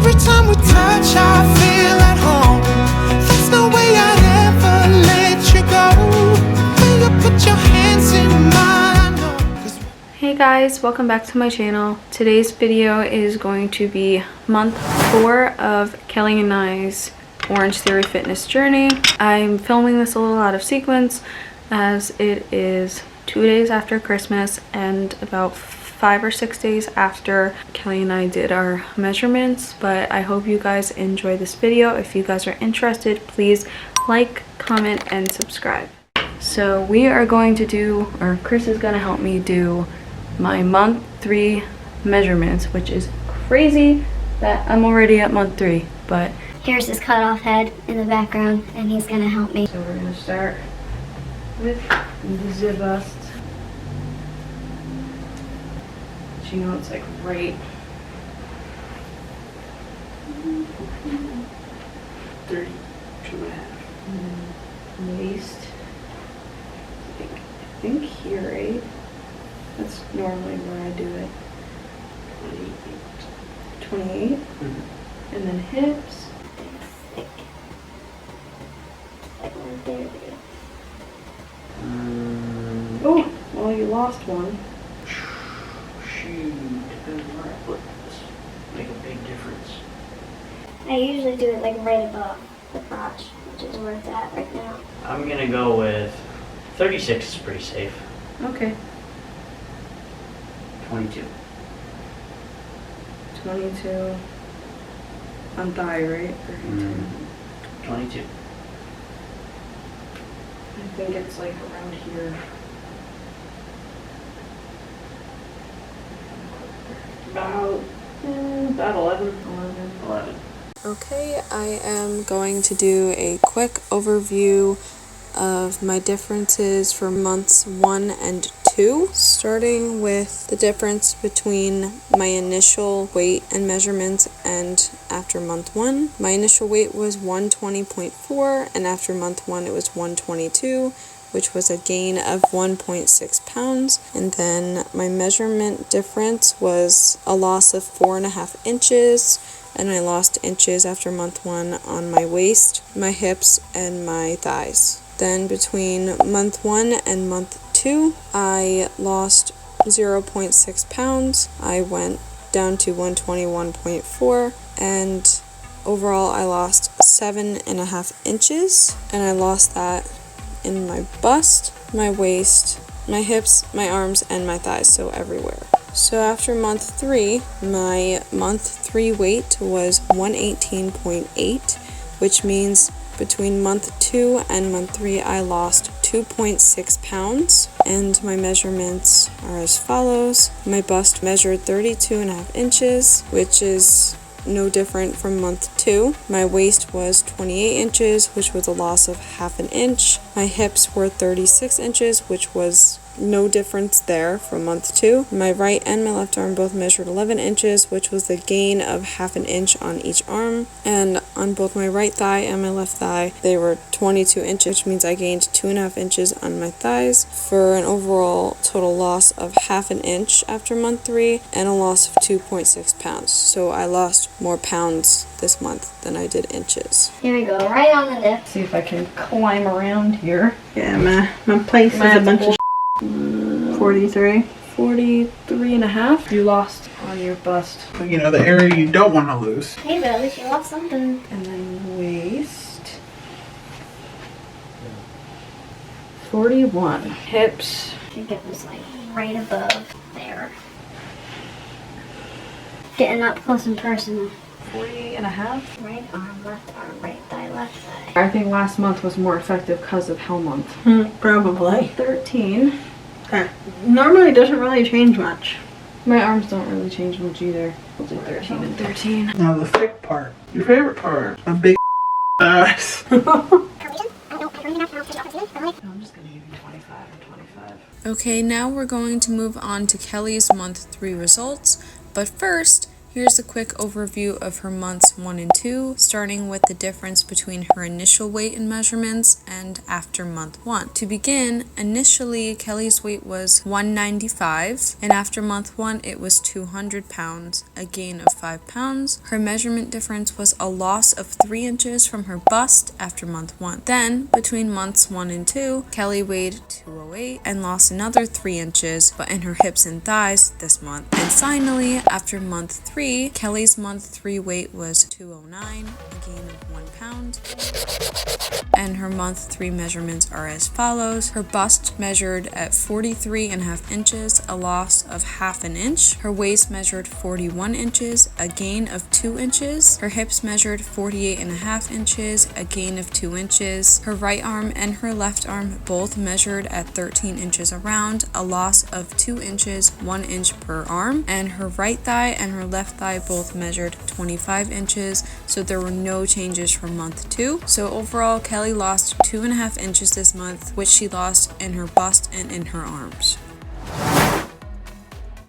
Every time we touch, I feel at home. That's the way I'd ever let you go. Will you put your hands in mine? Hey guys, welcome back to my channel. Today's video is going to be month 4 of Kelly and I's Orange Theory fitness journey. I'm filming this a little out of sequence as it is 2 days after Christmas and about 5 or 6 days after Kelly and I did our measurements, but I hope you guys enjoy this video. If you guys are interested, please like, comment, and subscribe. So we are going to do, or Chris is going to help me do my month 3 measurements, which is crazy that I'm already at month 3, but here's his cutoff head in the background, and he's gonna help me. So we're gonna start with the bust. You know, it's like right 32.5. Waist. I think here, right? That's normally where I do it. 28. And then hips. Oh, well, you lost one. Shoot, depends where I put this. Make a big difference. I usually do it like right above the crotch, which is where it's at right now. I'm gonna go with 36 is pretty safe. Okay. 22. 22 on thigh, right? Or 22. I think it's like around here. About 11. 11. Okay, I am going to do a quick overview of my differences for months 1 and 2, starting with the difference between my initial weight and measurements and after month 1. My initial weight was 120.4 and after month 1 it was 122, which was a gain of 1.6 pounds. And then my measurement difference was a loss of 4.5 inches, and I lost inches after month 1 on my waist, my hips, and my thighs. Then between month 1 and month 2, I lost 0.6 pounds. I went down to 121.4, and overall I lost 7.5 inches, and I lost that in my bust, my waist, my hips, my arms, and my thighs, so everywhere. So after month 3, my month 3 weight was 118.8, which means between month 2 and month 3 I lost 2.6 pounds, and my measurements are as follows. My bust measured 32.5 inches, which is no different from month 2. My waist was 28 inches, which was a loss of 0.5 inch. My hips were 36 inches, which was no difference there from month 2. My right and my left arm both measured 11 inches, which was the gain of 0.5 inch on each arm. And on both my right thigh and my left thigh, they were 22 inches, which means I gained 2.5 inches on my thighs for an overall total loss of 0.5 inch after month 3 and a loss of 2.6 pounds. So I lost more pounds this month than I did inches. Here we go, right on the nip. See if I can climb around here. Yeah, my place is a bunch of 43. 43.5. You lost on your bust. You know, the area you don't want to lose. Hey, but at least you lost something. And then waist. 41. Hips. I think it was like right above there. Getting up close and personal. 48.5. Right arm, left thigh, left thigh. I think last month was more effective because of hell month. Probably. 13. Normally doesn't really change much. My arms don't really change much either. We'll do 13 and 13. Now the thick part. Your favorite part. A big ass. I'm just gonna give you 25 and 25. Okay, now we're going to move on to Kelly's month 3 results. But first, Here's a quick overview of her months 1 and 2, starting with the difference between her initial weight and measurements and after month 1. To begin, initially Kelli's weight was 195, and after month 1 it was 200 pounds, a gain of 5 pounds. Her measurement difference was a loss of 3 inches from her bust after month 1. Then, between months 1 and 2, Kelli weighed 208 and lost another 3 inches, but in her hips and thighs this month. And finally, after month 3, Kelli's month 3 weight was 209, a gain of 1 pound. And her month 3 measurements are as follows. Her bust measured at 43.5 inches, a loss of half an inch. Her waist measured 41 inches, a gain of 2 inches. Her hips measured 48.5 inches, a gain of 2 inches. Her right arm and her left arm both measured at 13 inches around, a loss of 2 inches, 1 inch per arm. And her right thigh and her left thigh both measured 25 inches, so there were no changes from month 2. So overall, Kelli lost 2.5 inches this month, which she lost in her bust and in her arms.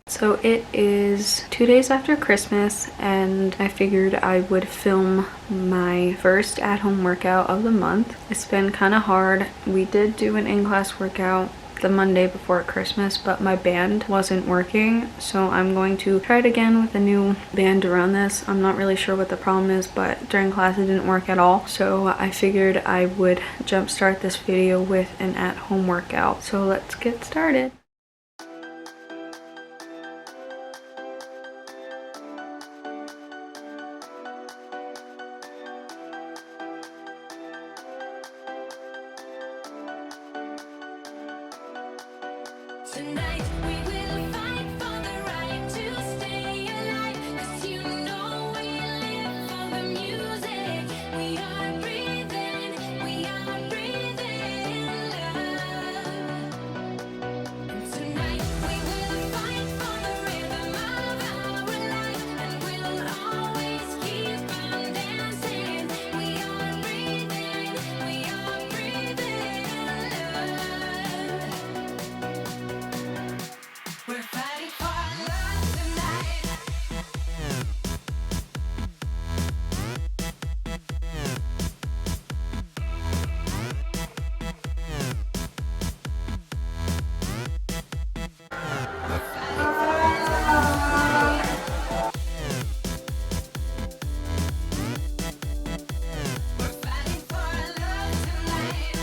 So it is 2 days after Christmas, and I figured I would film my first at-home workout of the month. It's been kind of hard. We did do an in-class workout the Monday before Christmas, but my band wasn't working, so I'm going to try it again with a new band around this. I'm not really sure what the problem is, but during class it didn't work at all, so I figured I would jumpstart this video with an at-home workout. So let's get started. Tonight we will fight for the right to stay alive, 'cause you know we live for the music. We are breathing love. And tonight we will fight for the rhythm of our life, and we'll always keep on dancing. We are breathing love. We're fighting for love tonight. We're fighting for love tonight.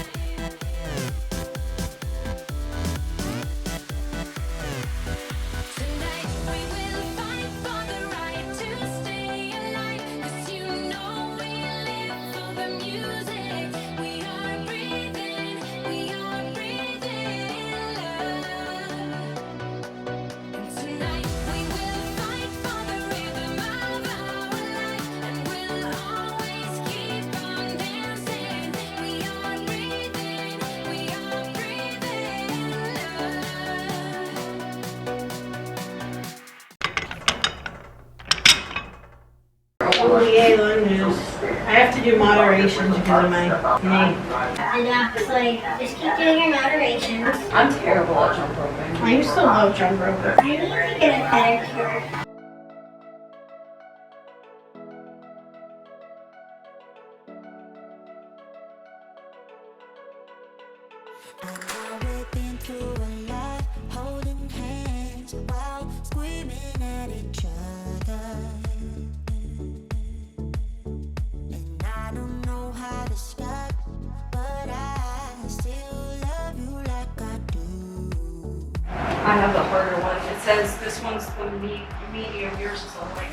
Tonight we will fight for the right to stay alive, 'cause you know we live for the music. We are breathing love. And tonight we will fight for the rhythm of our life, and we'll always keep on dancing. We are breathing love. Oh, yay, lunges. I have to do moderations because of my knee. Enough. It's like, just keep doing your moderations. I'm terrible at jump roping. I used to love jump rope. I need to get a pedicure. I know we've been through a lot, holding hands while screaming at each other. And I don't know how to start, but I still love you like I do. I have the harder one. It says this one's the medium, yours is the light.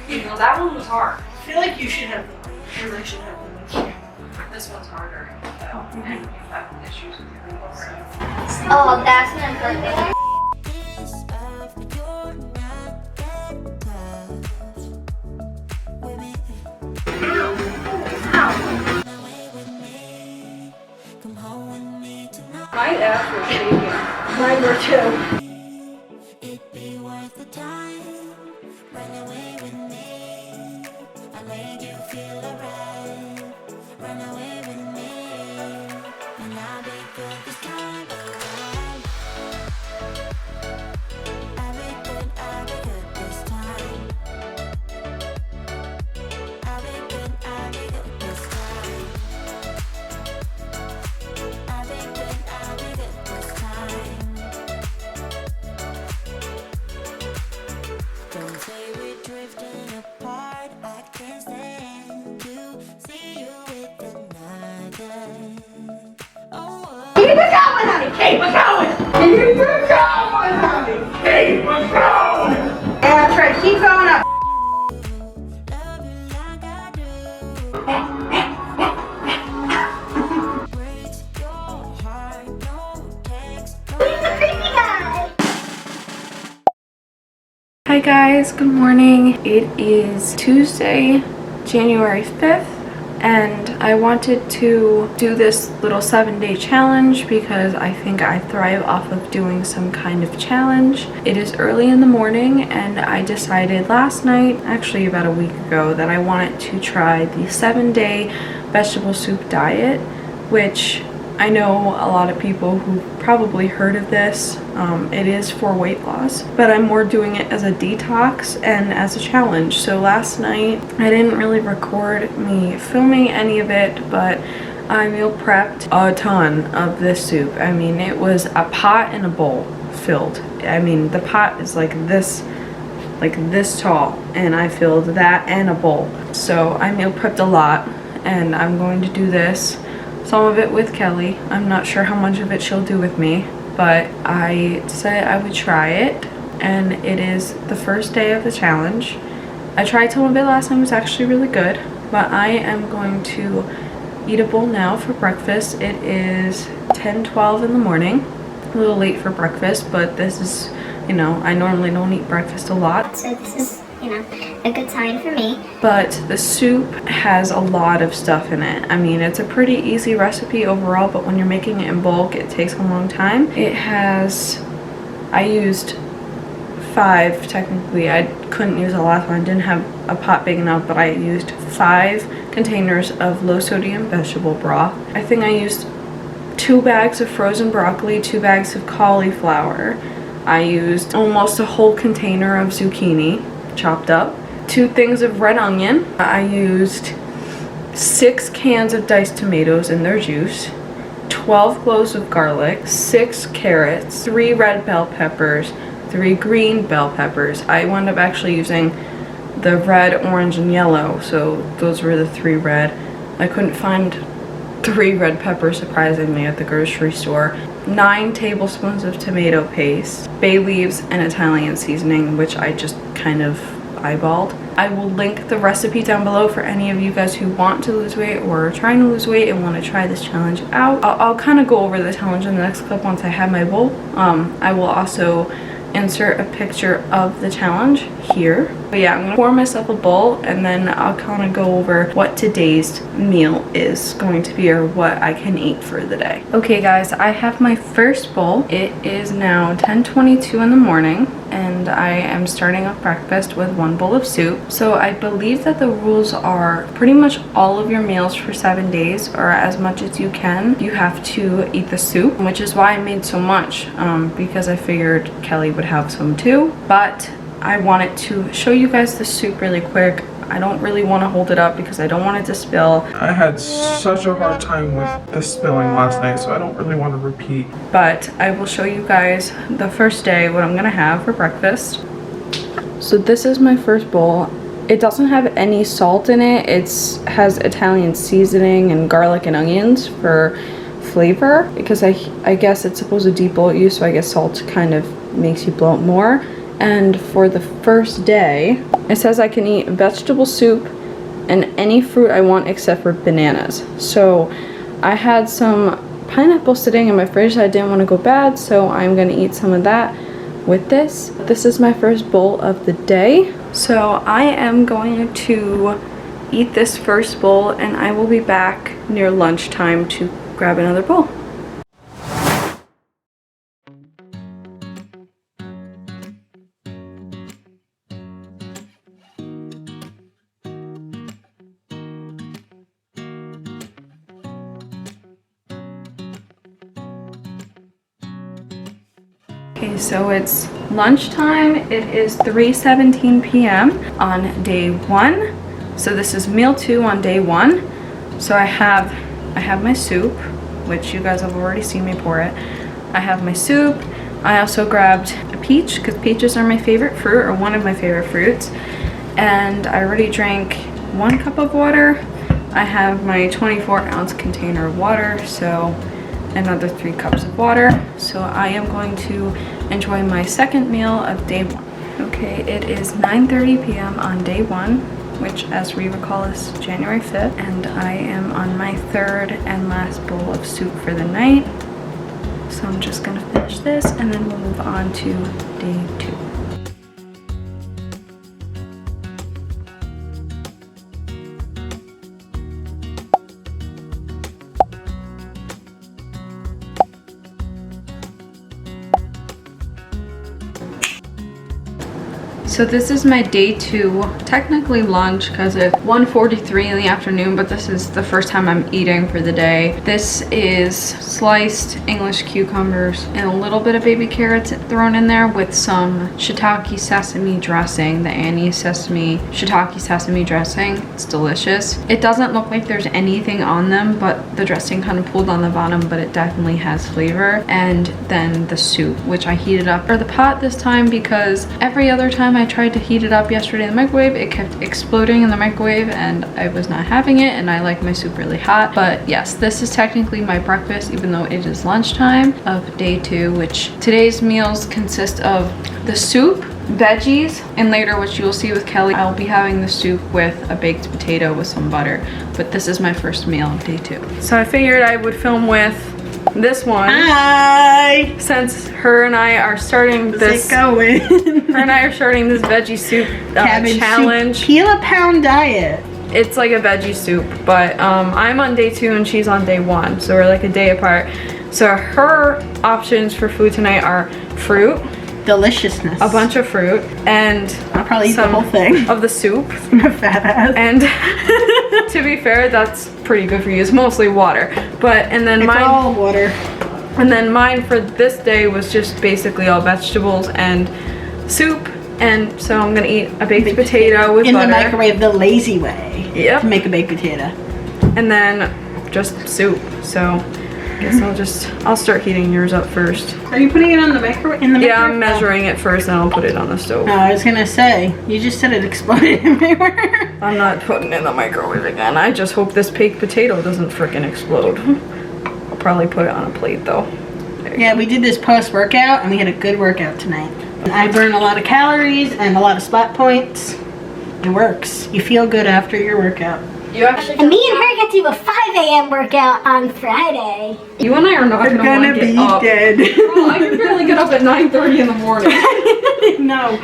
You know, that one was hard. I feel like you should have the or I should have the This one's harder. So, and you have issues with your legs. Oh, that's an perfect. This of you're not that tough with me. Away with me, come home with me tonight. My abs were shaking. Mine were too. It'd be worth the time. Run away with me. I made you feel alright. Run away with me, and I'll be good this time around. I'll be good this time. Keep it going! Keep it going, honey! Keep it going! Yeah, that's right. Keep going up. Love you like I do. Breaks your heart, no text. Hi guys, good morning. It is Tuesday, January 5th, and I wanted to do this little 7-day challenge because I think I thrive off of doing some kind of challenge. It is early in the morning and I decided last night, actually about a week ago, that I wanted to try the 7-day vegetable soup diet, which I know a lot of people who probably heard of this. It is for weight loss, but I'm more doing it as a detox and as a challenge. So last night I didn't really record me filming any of it, but I meal prepped a ton of this soup. I mean, it was a pot and a bowl filled. I mean, the pot is like this tall, and I filled that and a bowl. So I meal prepped a lot, and I'm going to do this. Some of it with Kelly. I'm not sure how much of it she'll do with me, but I decided I would try it, and it is the first day of the challenge. I tried some of it last time, it was actually really good, but I am going to eat a bowl now for breakfast. It is 10:12 in the morning, a little late for breakfast, but this is, you know, I normally don't eat breakfast a lot. So this is, a good sign for me. But the soup has a lot of stuff in it. I mean, it's a pretty easy recipe overall, but when you're making it in bulk, it takes a long time. It has, I used 5 technically. I couldn't use the last one. I didn't have a pot big enough, but I used 5 containers of low sodium vegetable broth. I think I used 2 bags of frozen broccoli, 2 bags of cauliflower. I used almost a whole container of zucchini chopped up, 2 things of red onion. I used 6 cans of diced tomatoes and their juice, 12 cloves of garlic, 6 carrots, 3 red bell peppers, 3 green bell peppers. I wound up actually using the red, orange, and yellow, so those were the 3 red. I couldn't find 3 red peppers, surprisingly, at the grocery store. 9 tablespoons of tomato paste, bay leaves, and Italian seasoning, which I just kind of eyeballed. I will link the recipe down below for any of you guys who want to lose weight or are trying to lose weight and want to try this challenge out. I'll kind of go over the challenge in the next clip once I have my bowl. I will also insert a picture of the challenge here. But yeah, I'm gonna pour myself a bowl and then I'll kind of go over what today's meal is going to be, or what I can eat for the day. Okay guys, I have my first bowl. It is now 10:22 in the morning and I am starting off breakfast with 1 bowl of soup. So I believe that the rules are pretty much all of your meals for 7 days, or as much as you can, you have to eat the soup, which is why I made so much, because I figured Kelly would have some too. But I wanted to show you guys the soup really quick. I don't really want to hold it up because I don't want it to spill. I had such a hard time with the spilling last night, so I don't really want to repeat. But I will show you guys the first day what I'm gonna have for breakfast. So this is my first bowl. It doesn't have any salt in it. It has Italian seasoning and garlic and onions for flavor, because I guess it's supposed to de-bloat you, so I guess salt kind of makes you bloat more. And for the first day, it says I can eat vegetable soup and any fruit I want except for bananas. So I had some pineapple sitting in my fridge that I didn't want to go bad, so I'm gonna eat some of that with this. This is my first bowl of the day. So I am going to eat this first bowl and I will be back near lunchtime to grab another bowl. Okay, so it's lunchtime. It is 3:17 p.m. on day 1. So this is meal 2 on day 1. So I have my soup, which you guys have already seen me pour it. I have my soup. I also grabbed a peach because peaches are my favorite fruit, or one of my favorite fruits. And I already drank 1 cup of water. I have my 24-ounce container of water, so another 3 cups of water. So I am going to enjoy my second meal of day 1. Okay, it is 9:30 p.m. on day 1, which as we recall is January 5th, and I am on my 3rd and last bowl of soup for the night. So I'm just gonna finish this and then we'll move on to day 2. So this is my day 2, technically lunch because it's 1:43 in the afternoon, but this is the first time I'm eating for the day. This is sliced English cucumbers and a little bit of baby carrots thrown in there with some shiitake sesame dressing, the Annie's sesame shiitake sesame dressing. It's delicious. It doesn't look like there's anything on them, but the dressing kind of pulled on the bottom, but it definitely has flavor. And then the soup, which I heated up for the pot this time because every other time I tried to heat it up yesterday in the microwave, it kept exploding in the microwave and I was not having it, and I like my soup really hot. But yes, this is technically my breakfast even though it is lunchtime of day 2, which today's meals consist of the soup, veggies, and later, which you will see with Kelly, I'll be having the soup with a baked potato with some butter. But this is my first meal of day 2. So I figured I would film with this one. Hi! Since her and I are starting this going? her and I are starting this veggie soup challenge. Soup, peel a pound diet. It's like a veggie soup, but I'm on day 2 and she's on day 1, so we're like a day apart. So her options for food tonight are fruit, Deliciousness. a bunch of fruit, and I'll probably eat the some whole thing. of the soup. I'm a fat ass. And to be fair, that's pretty good for you. It's mostly water. But and then It's mine all water. and then mine for this day was just basically all vegetables and soup. And so I'm gonna eat a baked potato with in butter. the microwave, the lazy way. Yep. To make a baked potato. And then just soup. So I guess I'll start heating yours up first. Are you putting it on the microwave? In the Yeah, microwave? I'm measuring it first and I'll put it on the stove. No, I was gonna say, you just said it exploded everywhere. I'm not putting it in the microwave again. I just hope this baked potato doesn't frickin' explode. I'll probably put it on a plate though. Yeah, we did this post-workout and we had a good workout tonight. I burn a lot of calories and a lot of spot points. It works. You feel good after your workout. You actually, And me and her get to do a 5 a.m. workout on Friday. you and I are not gonna want to get up. dead. Girl, I can barely get up at 9:30 in the morning. No.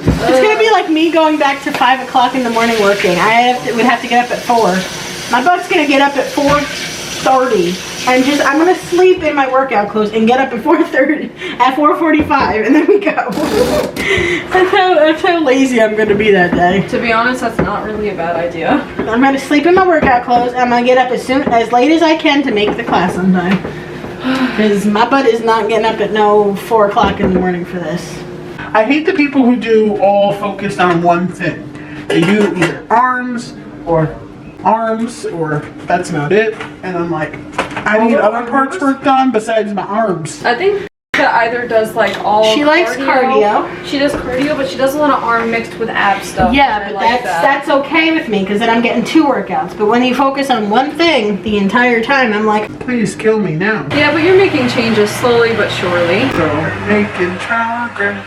It's gonna be like me going back to 5 o'clock in the morning working. Would have to get up at 4. My butt's gonna get up at 4:30 and I'm gonna sleep in my workout clothes and get up at 4:30, at 4:45, and then we go. that's how lazy I'm gonna be that day. To be honest, that's not really a bad idea. I'm gonna sleep in my workout clothes. I'm gonna get up as late as I can to make the class on time. Because my butt is not getting up at 4 o'clock in the morning for this. I hate the people who do all focused on one thing. They do either arms or that's about it. And I'm like, I need other parts worked on besides my arms. I think that either does like all She likes cardio. She does cardio, but she does a lot of arm mixed with ab stuff. Yeah, I but like that's okay with me because then I'm getting 2 workouts. But when you focus on one thing the entire time, I'm like, Please kill me now. Yeah, but you're making changes slowly but surely. So making progress.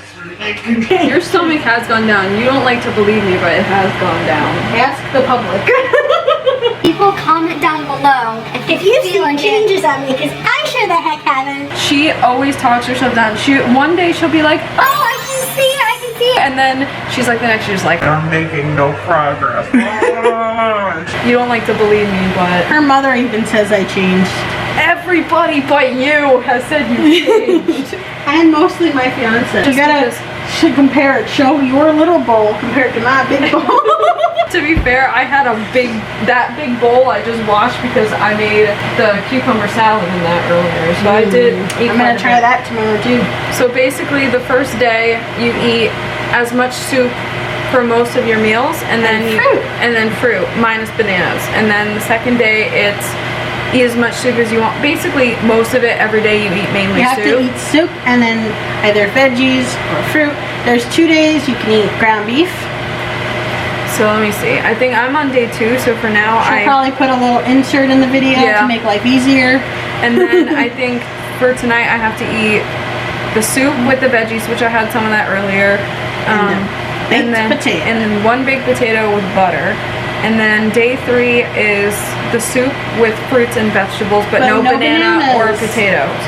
Your stomach has gone down. You don't like to believe me, but it has gone down. ask the public. People comment down below if you see changes on me, because I sure the heck haven't. She always talks herself down. One day she'll be like, Oh, I can see it, I can see it. and then she's like the next year's like, I'm making no progress. you don't like to believe me, but Her mother even says I changed. everybody but you has said you changed. And mostly my fiance. You gotta should compare it. Show your little bowl compared to my big bowl. To be fair, I had that big bowl I just washed because I made the cucumber salad in that earlier. So I did eat I'm gonna try that tomorrow too. So basically the first day you eat as much soup for most of your meals and then fruit minus bananas. And then the second day it's eat as much soup as you want. Basically most of it every day you eat mainly You have soup. to eat soup and then either veggies or fruit. There's 2 days you can eat ground beef. So let me see. I think I'm on day 2, so for now I'll probably put a little insert in the video to make life easier. And then I think for tonight I have to eat the soup with the veggies, which I had some of that earlier. Baked potato. And then one baked potato with butter. And then day 3 is the soup with fruits and vegetables, but no banana or bananas. potatoes.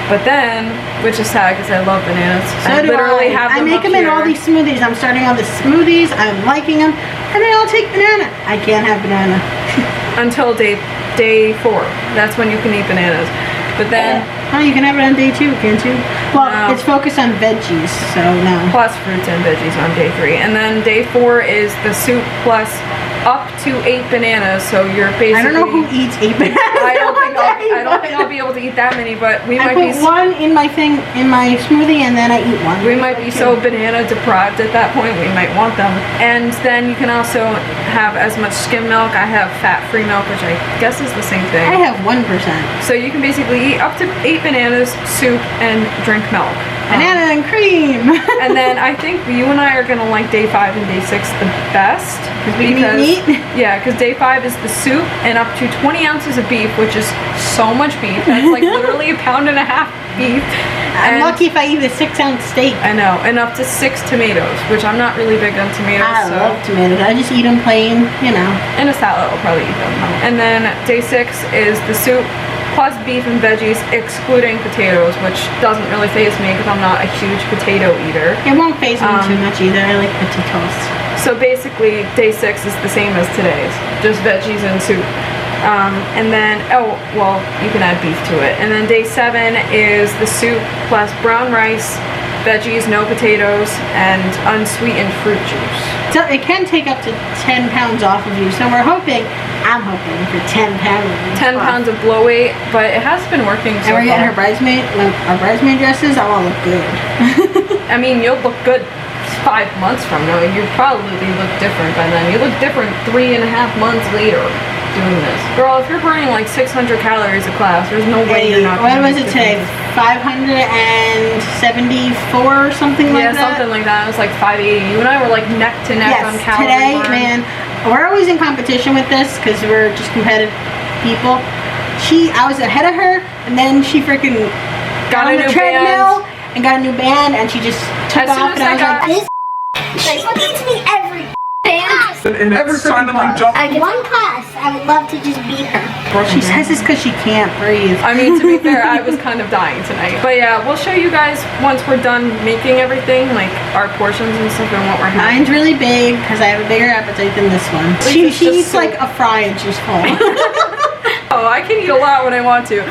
But then, which is sad because I love bananas. So I do literally have I them make up them in all here these smoothies. I'm starting all the smoothies. I'm liking them. And then I'll take banana. I can't have banana. until day 4. That's when you can eat bananas. But then Oh, you can have it on day 2, can't you? Well, No. it's focused on veggies, so no. plus fruits and veggies on day 3, and then day 4 is the soup plus up to 8 bananas. So you're basically. I don't know who eats 8 bananas. I don't think I'll be able to eat that many, but we I might be. put one in my smoothie, and then I eat one. We might be so banana deprived at that point, we might want them. And then you can also have as much skim milk. I have fat-free milk, which I guess is the same thing. I have 1%. So you can basically eat up to 8 bananas, soup, and drink milk. Banana and cream. And then I think you and I are gonna like day 5 and day 6 the best. we can eat meat? Yeah, because day 5 is the soup and up to 20 ounces of beef, which is so much beef. That's like literally a pound and a half beef. I'm And- lucky if I eat a 6-ounce steak. I know, and up to 6 tomatoes, which I'm not really big on tomatoes. I so. love tomatoes. I just eat them plain, you know. In a salad, I'll probably eat them. And then day 6 is the soup plus beef and veggies, excluding potatoes, which doesn't really faze me because I'm not a huge potato eater. It won't faze me too much either. I like potatoes. So basically, day 6 is the same as today's, just veggies and soup. And then, oh, well, you can add beef to it. And then day 7 is the soup plus brown rice, veggies, no potatoes, and unsweetened fruit juice. So it can take up to 10 pounds off of you. So I'm hoping for 10 pounds. 10 pounds of blow weight, but it has been working so And we're getting far. our bridesmaid dresses. I'll all look good. I mean, you'll look good 5 months from now. You probably look different by then. You look different 3.5 months later doing this. Girl, if you're burning like 600 calories a class, there's no way you're not What gonna was look it today? different. 574 or something like Yeah, that? something like that. It was like 580. You and I were like neck to neck on Yes, calorie today, burn. man, we're always in competition with this because we're just competitive people. I was ahead of her, and then she freaking got on a the new treadmill and got a new band, and she just took As soon off, as and I I was This like, beats me every class. And every time I jump. One class, I would love to just beat her. she says this because she can't breathe. I mean, to be fair, I was kind of dying tonight. But yeah, we'll show you guys once we're done making everything, like our portions and stuff and what we're having. Mine's really big because I have a bigger appetite than this one. She it's just eats soup. like a fry and she's full. Oh, I can eat a lot when I want to.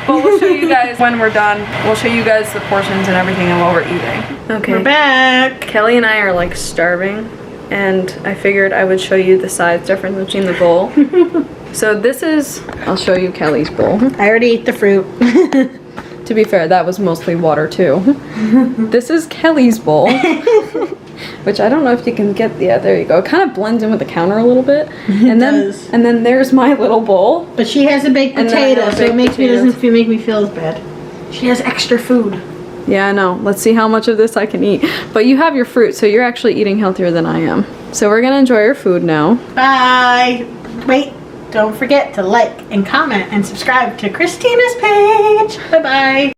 But we'll show you guys when we're done. We'll show you guys the portions and everything and while we're eating. Okay. We're back. Kelly and I are like starving, and I figured I would show you the size difference between the bowl. So this is, I'll show you Kelly's bowl. I already ate the fruit. To be fair, that was mostly water too. This is Kelly's bowl, which I don't know if you can get. Yeah, there you go. It kind of blends in with the counter a little bit. And does. then there's my little bowl. But she has a baked And then I potato, have so it baked makes potatoes. make me feel as bad. She has extra food. Yeah, I know. Let's see how much of this I can eat. But you have your fruit, so you're actually eating healthier than I am. So we're gonna enjoy our food now. Bye. Wait, don't forget to like and comment and subscribe to Christina's page. Bye-bye.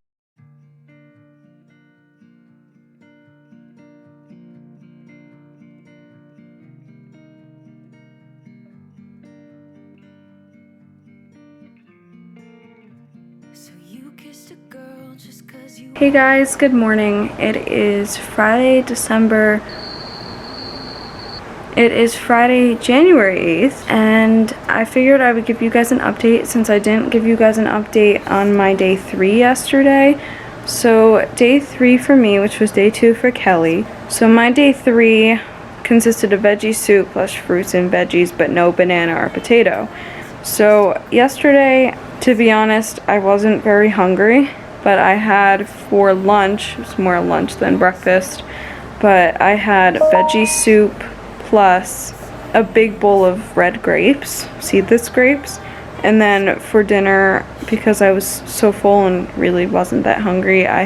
So you kissed a girl just 'cause you Hey guys, good morning. It is Friday, January 8th, and I figured I would give you guys an update since I didn't give you guys an update on my day 3 yesterday. So day 3 for me, which was day 2 for Kelly. So my day 3 consisted of veggie soup plus fruits and veggies, but no banana or potato. So yesterday, to be honest, I wasn't very hungry, but I had for lunch, it was more lunch than breakfast, but I had veggie soup plus a big bowl of red grapes, seedless grapes. And then for dinner, because I was so full and really wasn't that hungry, I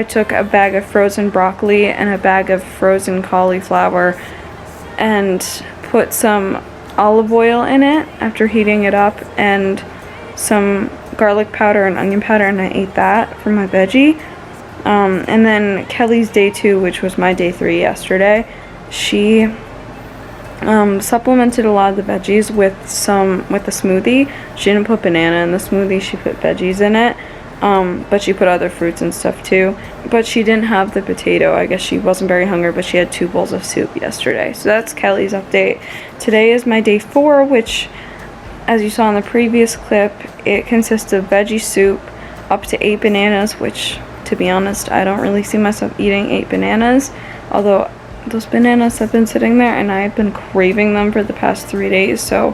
took a bag of frozen broccoli and a bag of frozen cauliflower and put some olive oil in it after heating it up and some garlic powder and onion powder, and I ate that for my veggie. And then Kelly's day 2, which was my day 3 yesterday, she supplemented a lot of the veggies with a smoothie. She didn't put banana in the smoothie, she put veggies in it. But she put other fruits and stuff too. But she didn't have the potato. I guess she wasn't very hungry, but she had 2 bowls of soup yesterday. So that's Kelly's update. Today is my day 4, which, as you saw in the previous clip, it consists of veggie soup, up to 8 bananas, which, to be honest, I don't really see myself eating 8 bananas. Although those bananas have been sitting there and I've been craving them for the past 3 days, so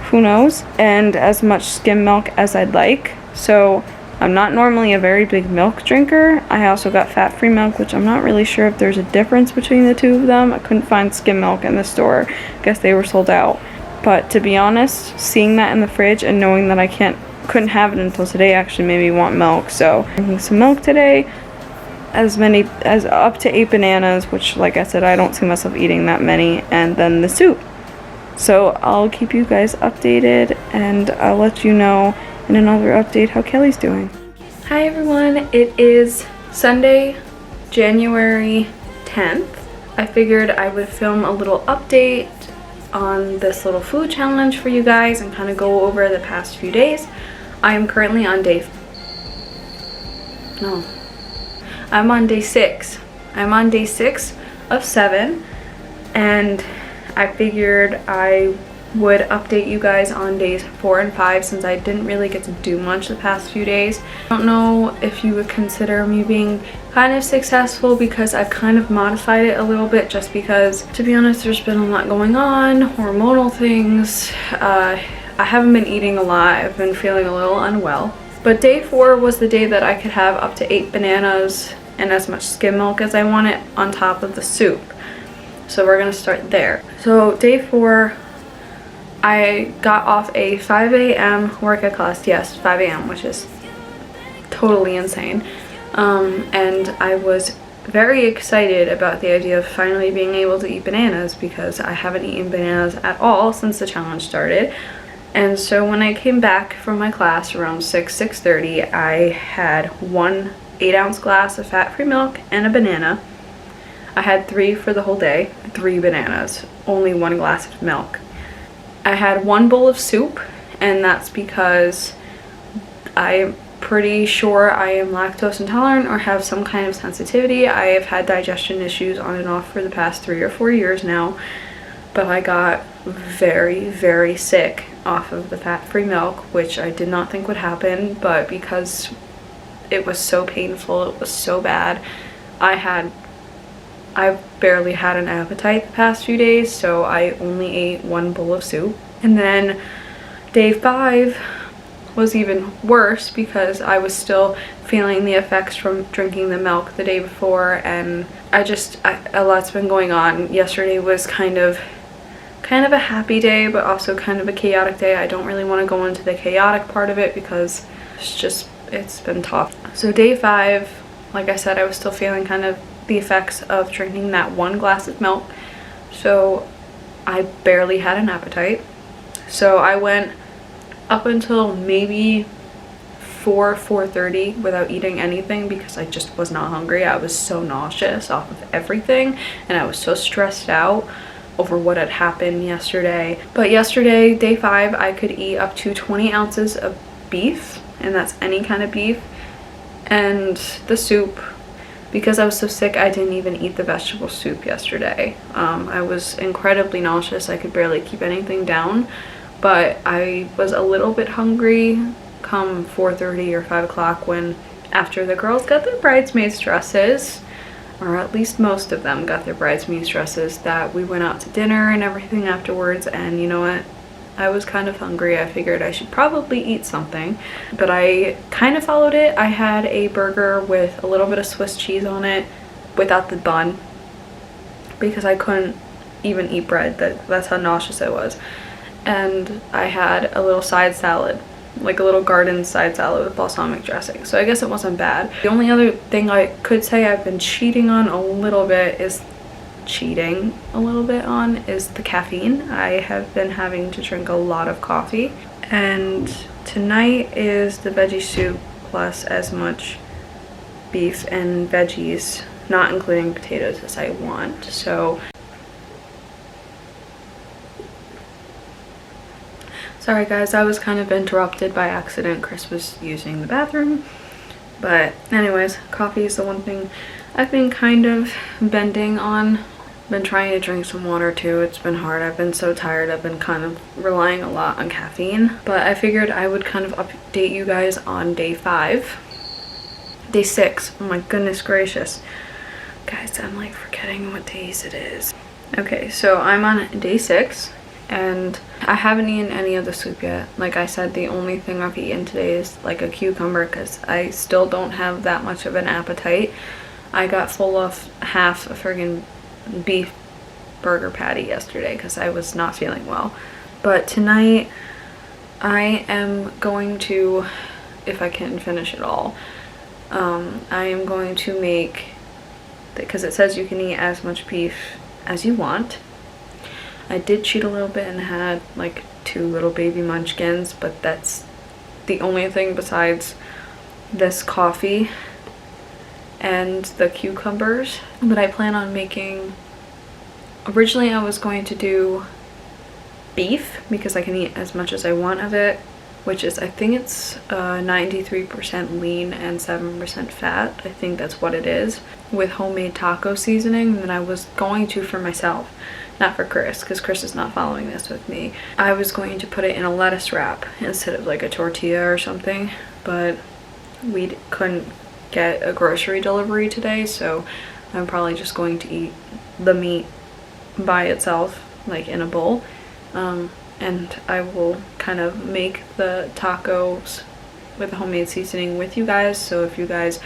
who knows. And as much skim milk as I'd like. So I'm not normally a very big milk drinker. I also got fat-free milk, which I'm not really sure if there's a difference between the two of them. I couldn't find skim milk in the store. I guess they were sold out. But to be honest, seeing that in the fridge and knowing that I couldn't have it until today actually made me want milk. So drinking some milk today, as up to 8 bananas, which, like I said, I don't see myself eating that many, and then the soup. So I'll keep you guys updated, and I'll let you know in another update how Kelly's doing. Hi everyone, it is Sunday, January 10th. I figured I would film a little update on this little food challenge for you guys and kind of go over the past few days. I am currently on I'm on day 6. I'm on day 6 of 7, and I figured I would update you guys on days 4 and 5 since I didn't really get to do much the past few days. I don't know if you would consider me being kind of successful because I've kind of modified it a little bit, just because, to be honest, there's been a lot going on, hormonal things. I haven't been eating a lot. I've been feeling a little unwell. But day 4 was the day that I could have up to 8 bananas and as much skim milk as I wanted on top of the soup. So we're gonna start there. So day 4, I got off a 5 a.m. workout class. Yes, 5 a.m., which is totally insane. And I was very excited about the idea of finally being able to eat bananas because I haven't eaten bananas at all since the challenge started. And so when I came back from my class around 6:30, I had 1 8-ounce glass of fat-free milk and a banana. I had 3 for the whole day, 3 bananas, only 1 glass of milk. I had 1 bowl of soup, and that's because I'm pretty sure I am lactose intolerant or have some kind of sensitivity. I have had digestion issues on and off for the past 3 or 4 years now, but I got very, very sick off of the fat-free milk, which I did not think would happen, but because it was so painful, it was so bad, I barely had an appetite the past few days, so I only ate 1 bowl of soup. And then day 5 was even worse because I was still feeling the effects from drinking the milk the day before, and a lot's been going on. Yesterday was kind of a happy day, but also kind of a chaotic day. I don't really want to go into the chaotic part of it because it's been tough. So day 5, like I said, I was still feeling kind of the effects of drinking that 1 glass of milk, so I barely had an appetite. So I went up until maybe 4:30 without eating anything because I just was not hungry. I was so nauseous off of everything, and I was so stressed out over what had happened yesterday. But yesterday, day 5, I could eat up to 20 ounces of beef, and that's any kind of beef, and the soup. Because I was so sick, I didn't even eat the vegetable soup yesterday. I was incredibly nauseous. I could barely keep anything down, but I was a little bit hungry come 4:30 or 5 o'clock when, after the girls got their bridesmaids dresses, or at least most of them got their bridesmaids dresses, that we went out to dinner and everything afterwards. And you know what? I was kind of hungry. I figured I should probably eat something, but I kind of followed it. I had a burger with a little bit of Swiss cheese on it without the bun because I couldn't even eat bread. That's how nauseous I was. And I had a little side salad, like a little garden side salad with balsamic dressing. So I guess it wasn't bad. The only other thing I could say I've been cheating on a little bit is the caffeine. I have been having to drink a lot of coffee, And tonight is the veggie soup plus as much beef and veggies, not including potatoes, as I want. So sorry guys, I was kind of interrupted by accident. Chris was using the bathroom. But anyways, coffee is the one thing I've been kind of bending on. Been trying to drink some water too. It's been hard. I've been so tired. I've been kind of relying a lot on caffeine. But I figured I would kind of update you guys on day 5. Day 6. Oh my goodness gracious. Guys, I'm like forgetting what days it is. Okay, so I'm on day 6. And I haven't eaten any of the soup yet. Like I said, the only thing I've eaten today is like a cucumber because I still don't have that much of an appetite. I got full of half a friggin' beef burger patty yesterday because I was not feeling well. But tonight I am going to, if I can finish it all, I am going to make, because it says you can eat as much beef as you want. I did cheat a little bit and had like 2 little baby munchkins, but that's the only thing besides this coffee and the cucumbers. But I plan on making, originally I was going to do beef because I can eat as much as I want of it, which is, I think it's 93% lean and 7% fat. I think that's what it is, with homemade taco seasoning that I was going to for myself. Not for Chris, because Chris is not following this with me. I was going to put it in a lettuce wrap instead of like a tortilla or something, but we couldn't get a grocery delivery today, so I'm probably just going to eat the meat by itself, like in a bowl. And I will kind of make the tacos with the homemade seasoning with you guys. So if you guys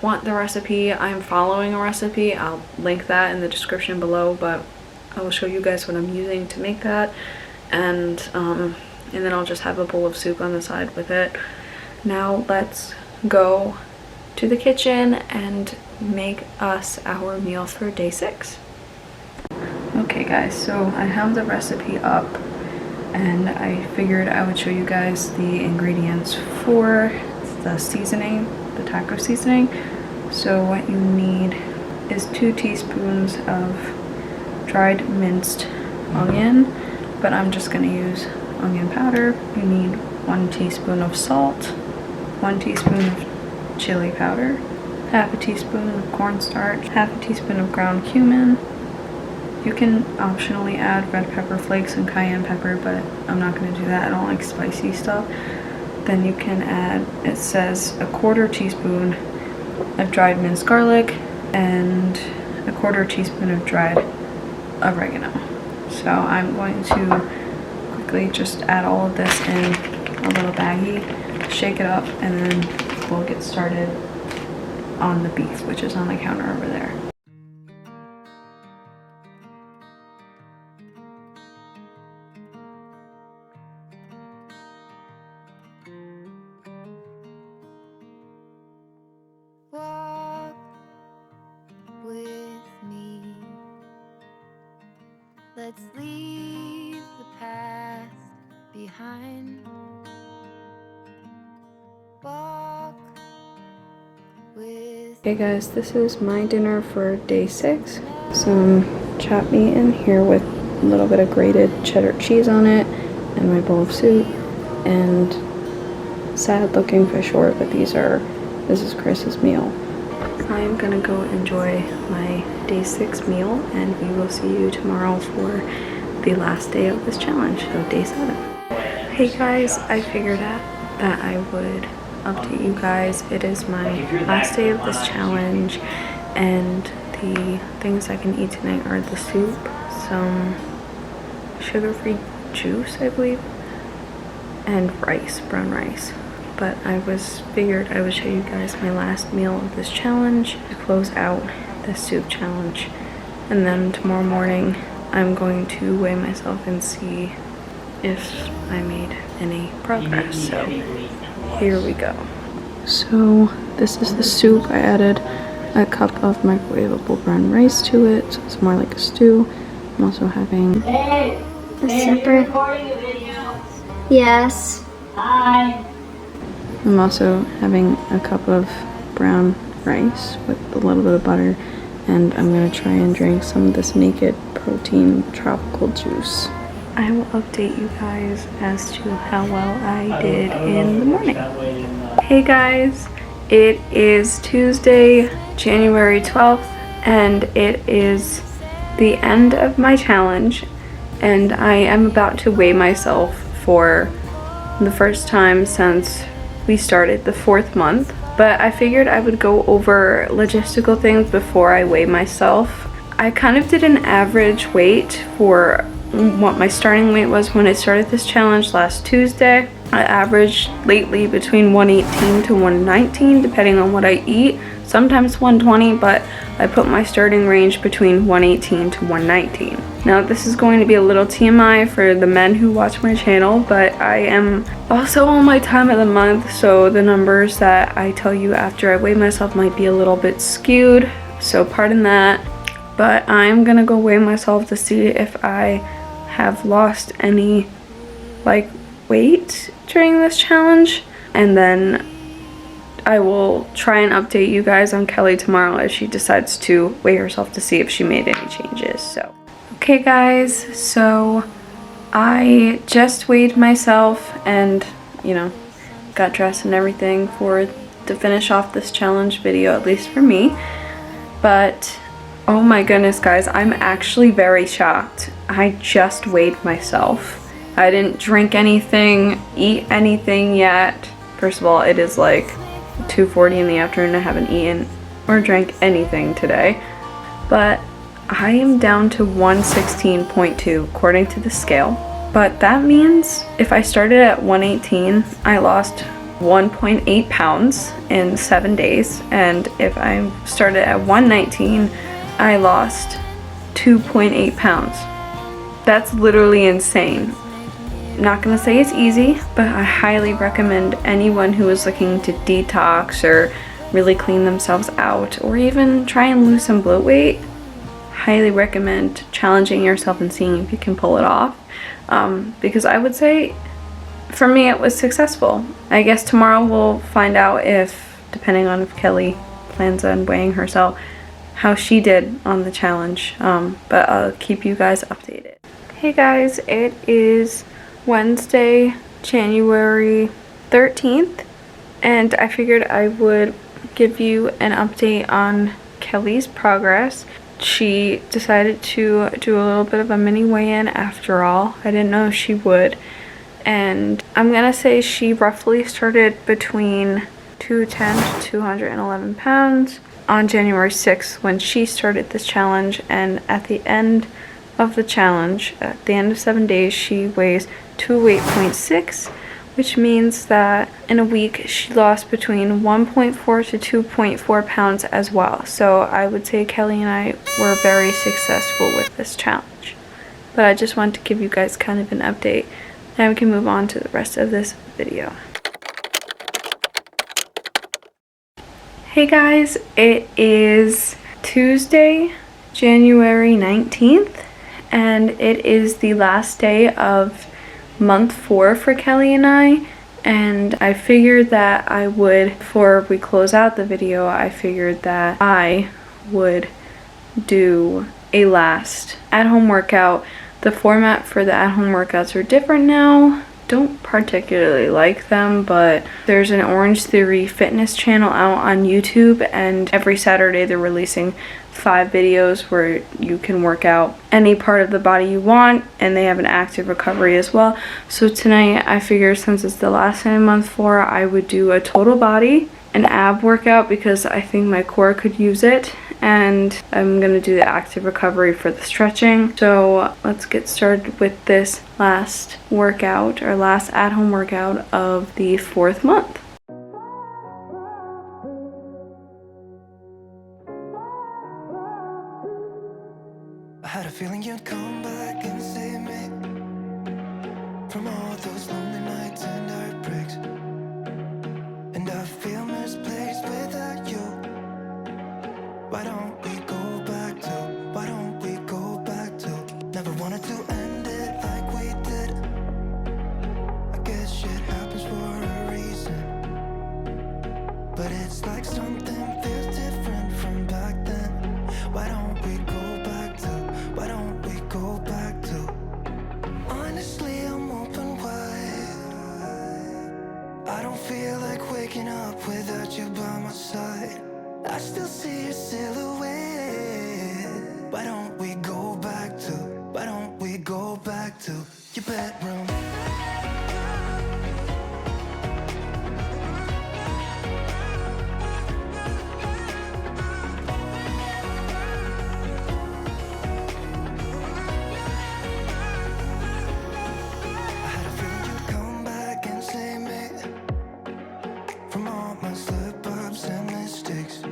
want the recipe, I'm following a recipe. I'll link that in the description below, but I will show you guys what I'm using to make that, and then I'll just have a bowl of soup on the side with it. Now let's go to the kitchen and make us our meal for day 6. Okay guys, so I have the recipe up and I figured I would show you guys the ingredients for the seasoning, the taco seasoning. So what you need is 2 teaspoons of dried minced onion, but I'm just going to use onion powder. You need 1 teaspoon of salt, 1 teaspoon of chili powder, half a teaspoon of cornstarch, half a teaspoon of ground cumin. You can optionally add red pepper flakes and cayenne pepper, but I'm not going to do that. I don't like spicy stuff. Then you can add, it says, a 1/4 teaspoon of dried minced garlic and a 1/4 teaspoon of dried oregano. So I'm going to quickly just add all of this in a little baggie, shake it up, and then we'll get started on the beef, which is on the counter over there. Walk with me. Let's leave the past behind. Walk with Okay guys, this is my dinner for day 6. Some chopped meat in here with a little bit of grated cheddar cheese on it, and my bowl of soup, and sad looking fish orr, but this is Chris's meal. I am gonna go enjoy my day 6 meal, and we will see you tomorrow for the last day of this challenge, so day 7. Hey guys, I figured out that I would update you guys. It is my last day of this challenge, and the things I can eat tonight are the soup, some sugar-free juice, I believe, and rice, brown rice. But I figured I would show you guys my last meal of this challenge to close out the soup challenge. And then tomorrow morning I'm going to weigh myself and see if I made any progress. So here we go. So this is the soup. I added a cup of microwavable brown rice to it, so it's more like a stew. I'm also having A separate Yes. Hi. I'm also having a cup of brown rice with a little bit of butter, and I'm gonna try and drink some of this Naked Protein tropical juice. I will update you guys as to how well I did in the morning. Hey guys, it is Tuesday, January 12th, and it is the end of my challenge, and I am about to weigh myself for the first time since we started the 4th month. But I figured I would go over logistical things before I weigh myself. I kind of did an average weight for what my starting weight was when I started this challenge last Tuesday. I averaged lately between 118 to 119 depending on what I eat, sometimes 120, but I put my starting range between 118 to 119. Now this is going to be a little TMI for the men who watch my channel, but I am also on my time of the month, so the numbers that I tell you after I weigh myself might be a little bit skewed, so pardon that. But I'm gonna go weigh myself to see if I have lost any like weight during this challenge, and then I will try and update you guys on Kelly tomorrow if she decides to weigh herself to see if she made any changes. So okay guys, so I just weighed myself and, you know, got dressed and everything to finish off this challenge video, at least for me. But oh my goodness guys, I'm actually very shocked. I just weighed myself. I didn't drink anything, eat anything yet. First of all, it is like 2:40 in the afternoon. I haven't eaten or drank anything today. But I am down to 116.2 according to the scale. But that means if I started at 118, I lost 1.8 pounds in 7 days. And if I started at 119, I lost 2.8 pounds. That's literally insane. I'm not gonna say it's easy, but I highly recommend anyone who is looking to detox or really clean themselves out, or even try and lose some bloat weight, highly recommend challenging yourself and seeing if you can pull it off. Because I would say for me it was successful. I guess tomorrow we'll find out if, depending on if Kelly plans on weighing herself, how she did on the challenge. But I'll keep you guys updated. Hey guys, it is Wednesday, January 13th, and I figured I would give you an update on Kelly's progress. She decided to do a little bit of a mini weigh-in after all. I didn't know she would, and I'm gonna say she roughly started between 210 to 211 pounds on January 6th when she started this challenge, and at the end of the challenge, at the end of 7 days, she weighs 208.6, which means that in a week she lost between 1.4 to 2.4 pounds as well. So I would say Kelly and I were very successful with this challenge. But I just wanted to give you guys kind of an update, and we can move on to the rest of this video. Hey guys, it is Tuesday, January 19th, and it is the last day of month 4 for Kelly and I, and I figured that I would, before we close out the video, I figured that I would do a last at-home workout. The format for the at-home workouts are different now. Don't particularly like them, but there's an Orange Theory fitness channel out on YouTube, and every Saturday they're releasing 5 videos where you can work out any part of the body you want, and they have an active recovery as well. So tonight I figured, since it's the last day of month 4, I would do a total body, an ab workout, because I think my core could use it, and I'm gonna do the active recovery for the stretching. So let's get started with this last workout, or last at-home workout of the 4th month. I had a feeling you'd come back and save me from all those lonely nights and heartbreaks. And I feel misplaced without you. Why don't we go back to, why don't we go back to, never wanted to end it like we did. I Honestly, I'm open wide. I don't feel like waking up without you by my side. I still see your silhouette. Why don't we go back to your bedroom? I had a feeling you'd come back and save me from all my slip-ups and mistakes.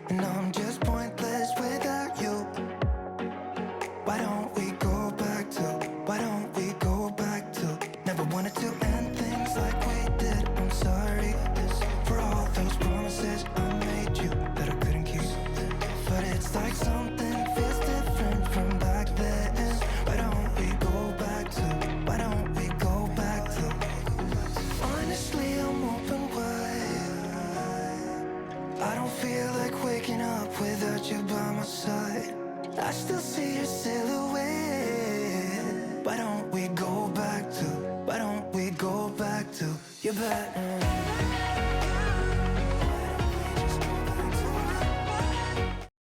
And I'm just pointless without you. Why don't we go back to never wanted to end things like we did. I'm sorry for all those promises I made you that I couldn't keep. But it's like something feels different from back then. Why don't we go back to honestly, I'm open wide. I don't feel like waking up without you by my side. I still see your silhouette. Why don't we go back to your bedroom?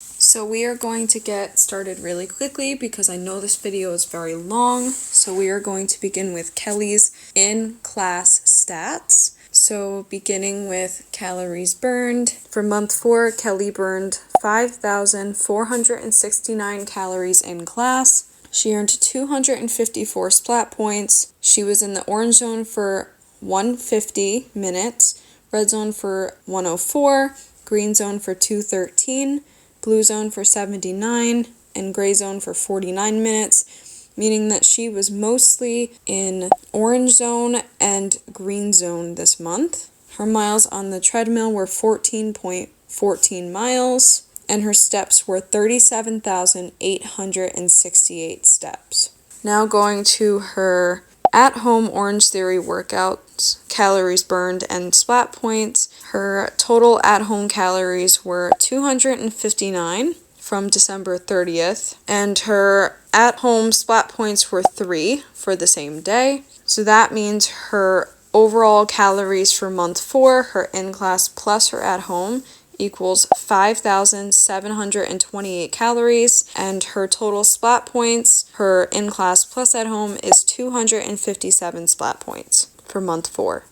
So we are going to get started really quickly because I know this video is very long. So we are going to begin with Kelli's in-class stats. So beginning with calories burned. For month 4, Kelli burned 5,469 calories in class. She earned 254 splat points. She was in the orange zone for 150 minutes, red zone for 104, green zone for 213, blue zone for 79, and gray zone for 49 minutes, meaning that she was mostly in orange zone and green zone this month. Her miles on the treadmill were 14.14 miles, and her steps were 37,868 steps. Now going to her at-home Orange Theory workouts, calories burned, and splat points. Her total at-home calories were 259 from December 30th, and her at-home splat points were 3 for the same day. So that means her overall calories for month 4, her in-class plus her at-home, equals 5,728 calories, and her total splat points, her in-class plus at home, is 257 splat points for month 4.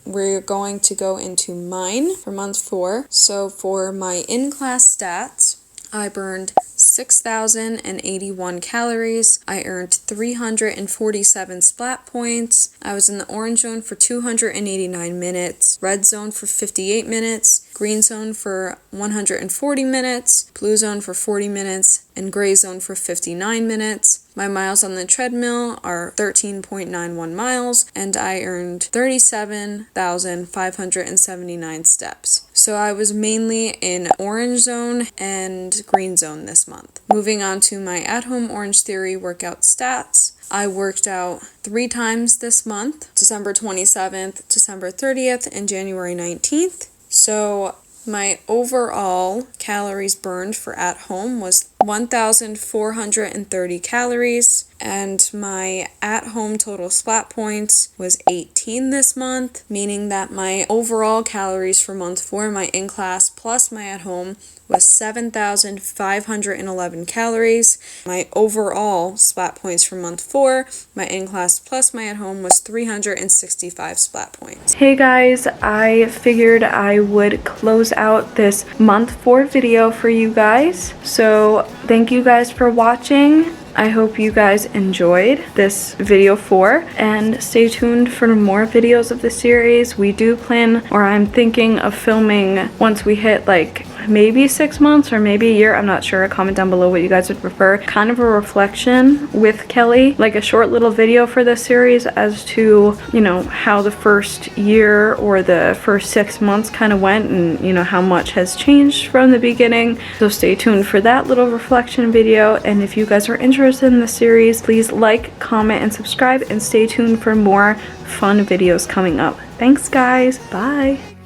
We're going to go into mine for month 4. So for my in-class stats, I burned 6,081 calories. I earned 347 splat points. I was in the orange zone for 289 minutes, red zone for 58 minutes, green zone for 140 minutes, blue zone for 40 minutes, and gray zone for 59 minutes. My miles on the treadmill are 13.91 miles, and I earned 37,579 steps. So I was mainly in orange zone and green zone this month. Moving on to my at-home Orange Theory workout stats. I worked out 3 times this month, December 27th, December 30th, and January 19th. So my overall calories burned for at home was 1,430 calories, and my at-home total splat points was 18 this month, meaning that my overall calories for month 4, my in-class plus my at-home, was 7,511 calories. My overall splat points for month 4, my in-class plus my at-home, was 365 splat points. Hey guys, I figured I would close out this month 4 video for you guys. So thank you guys for watching. I hope you guys enjoyed this video 4, and stay tuned for more videos of the series. We do plan, or I'm thinking of filming once we hit like maybe 6 months or maybe a year, I'm not sure. Comment down below what you guys would prefer. Kind of a reflection with Kelli, like a short little video for this series as to, you know, how the first year or the first 6 months kind of went, and you know how much has changed from the beginning. So stay tuned for that little reflection video, and if you guys are interested in the series, please like, comment, and subscribe, and stay tuned for more fun videos coming up. Thanks guys, bye.